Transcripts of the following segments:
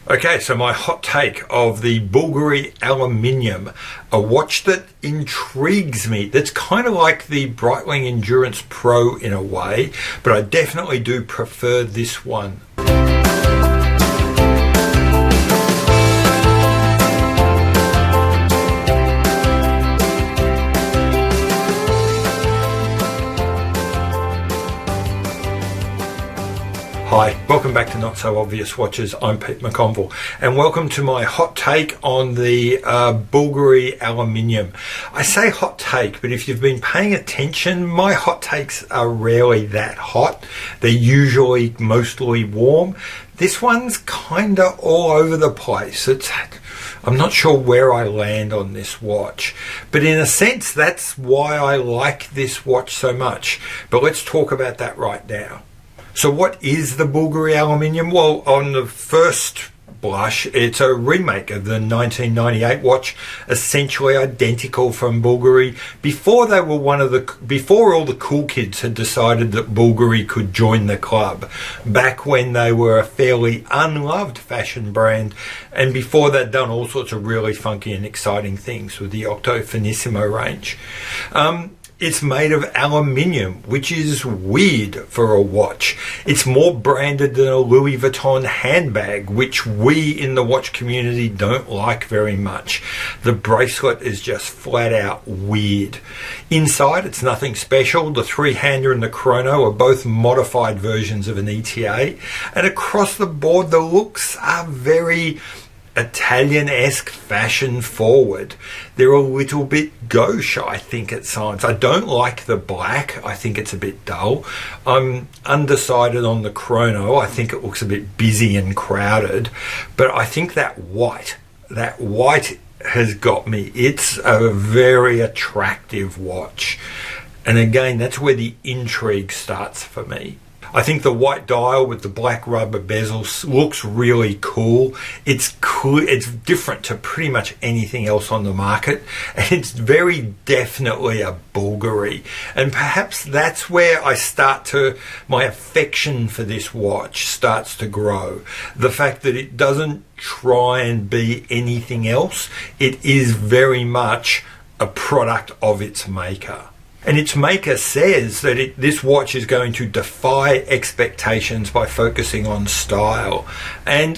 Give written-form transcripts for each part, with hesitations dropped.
Okay, so my hot take of the Bulgari Aluminium, a watch that intrigues me, that's kind of like the Breitling Endurance Pro in a way, but I definitely do prefer this one. Hi, welcome back to Not So Obvious Watches. I'm Pete McConville, and welcome to my hot take on the Bulgari Aluminium. I say hot take, but if you've been paying attention, my hot takes are rarely that hot. They're usually mostly warm. This one's kinda all over the place. I'm not sure where I land on this watch, but in a sense, that's why I like this watch so much. But let's talk about that right now. So what is the Bulgari Aluminium? Well, on the first blush, it's a remake of the 1998 watch, essentially identical from Bulgari. Before all the cool kids had decided that Bulgari could join the club, back when they were a fairly unloved fashion brand, and before they'd done all sorts of really funky and exciting things with the Octo Finissimo range. It's made of aluminium, which is weird for a watch. It's more branded than a Louis Vuitton handbag, which we in the watch community don't like very much. The bracelet is just flat out weird. Inside, it's nothing special. The three-hander and the chrono are both modified versions of an ETA. And across the board, the looks are very Italian-esque, fashion forward. They're a little bit gauche, I think, at times. I don't like the black. I think it's a bit dull. I'm undecided on the chrono. I think it looks a bit busy and crowded. But I think that white has got me. It's a very attractive watch. And again, that's where the intrigue starts for me. I think the white dial with the black rubber bezels looks really cool. It's different to pretty much anything else on the market, and it's very definitely a Bulgari. And perhaps that's where my affection for this watch starts to grow. The fact that it doesn't try and be anything else. It is very much a product of its maker. And its maker says that this watch is going to defy expectations by focusing on style. And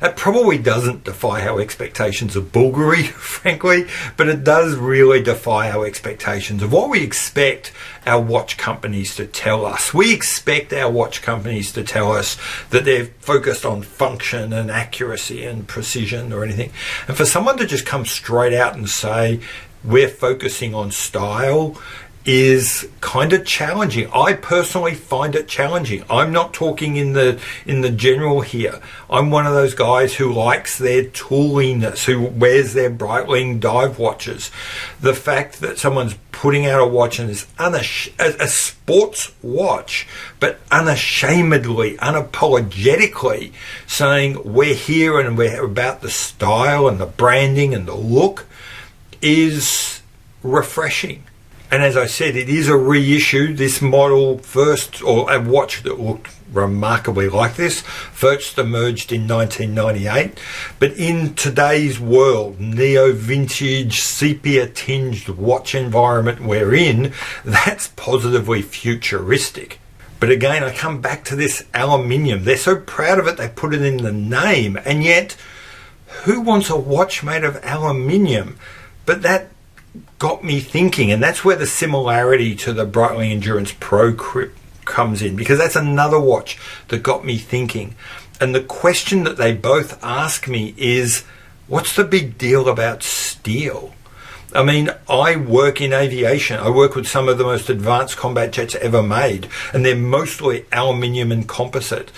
that probably doesn't defy our expectations of Bulgari, frankly, but it does really defy our expectations of what we expect our watch companies to tell us. We expect our watch companies to tell us that they're focused on function and accuracy and precision or anything. And for someone to just come straight out and say, we're focusing on style, is kind of challenging. I personally find it challenging. I'm not talking in the general here. I'm one of those guys who likes their tooliness, who wears their Breitling dive watches. The fact that someone's putting out a watch and is a sports watch, but unashamedly, unapologetically saying we're here and we're about the style and the branding and the look, is refreshing. And as I said, it is a reissue. This model a watch that looked remarkably like this, first emerged in 1998. But in today's world, neo-vintage, sepia-tinged watch environment we're in, that's positively futuristic. But again, I come back to this aluminium. They're so proud of it, they put it in the name. And yet, who wants a watch made of aluminium? But that got me thinking, and that's where the similarity to the Breitling Endurance Pro comes in, because that's another watch that got me thinking. And the question that they both ask me is, what's the big deal about steel? I mean, I work in aviation. I work with some of the most advanced combat jets ever made, and they're mostly aluminium and composite.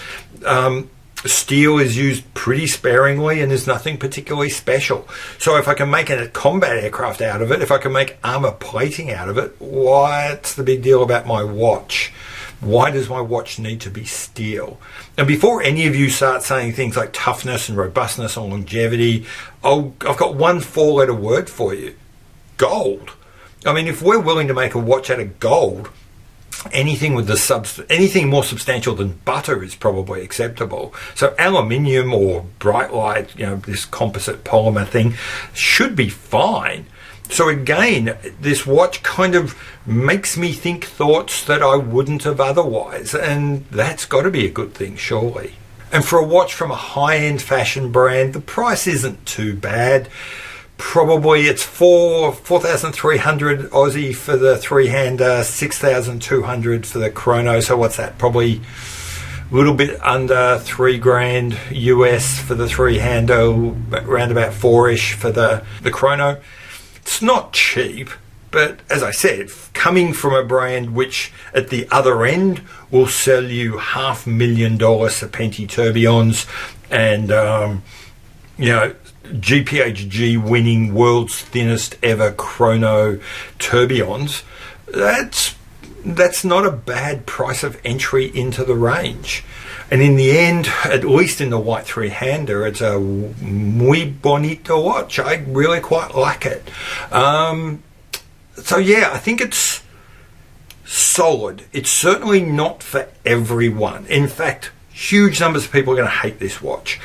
Steel is used pretty sparingly and is nothing particularly special. So if I can make a combat aircraft out of it, if I can make armor plating out of it, what's the big deal about my watch? Why does my watch need to be steel? And before any of you start saying things like toughness and robustness and longevity, I've got one four-letter word for you: gold. I mean, if we're willing to make a watch out of gold, anything with the anything more substantial than butter is probably acceptable. So aluminium or bright light, this composite polymer thing should be fine. So again, this watch kind of makes me think thoughts that I wouldn't have otherwise, and that's got to be a good thing, surely. And for a watch from a high-end fashion brand, the price isn't too bad. Probably it's 4,300 Aussie for the three-hander, 6,200 for the chrono. So what's that? Probably a little bit under $3,000 US for the three-hander, around about 4-ish for the chrono. It's not cheap, but as I said, coming from a brand which at the other end will sell you $500,000 Serpenti tourbillons and GPHG winning world's thinnest ever chrono tourbillons, that's not a bad price of entry into the range. And in the end, at least in the white three-hander, it's a muy bonito watch. I really quite like it. So yeah, I think it's solid. It's certainly not for everyone. In fact, huge numbers of people are going to hate this watch.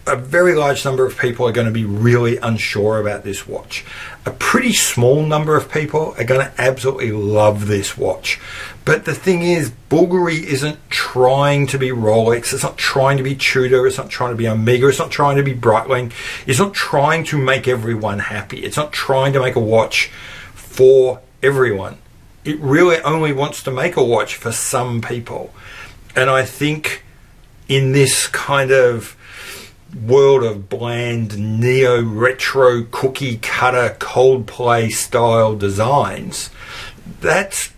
A very large number of people are going to be really unsure about this watch. A pretty small number of people are going to absolutely love this watch. But the thing is, Bulgari isn't trying to be Rolex, it's not trying to be Tudor, it's not trying to be Omega, it's not trying to be Breitling, it's not trying to make everyone happy, it's not trying to make a watch for everyone. It really only wants to make a watch for some people. And I think in this kind of world of bland neo-retro cookie cutter Coldplay style designs, that's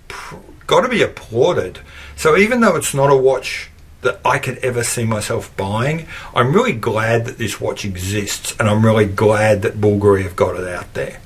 got to be applauded. So even though it's not a watch that I could ever see myself buying, I'm really glad that this watch exists, and I'm really glad that Bulgari have got it out there.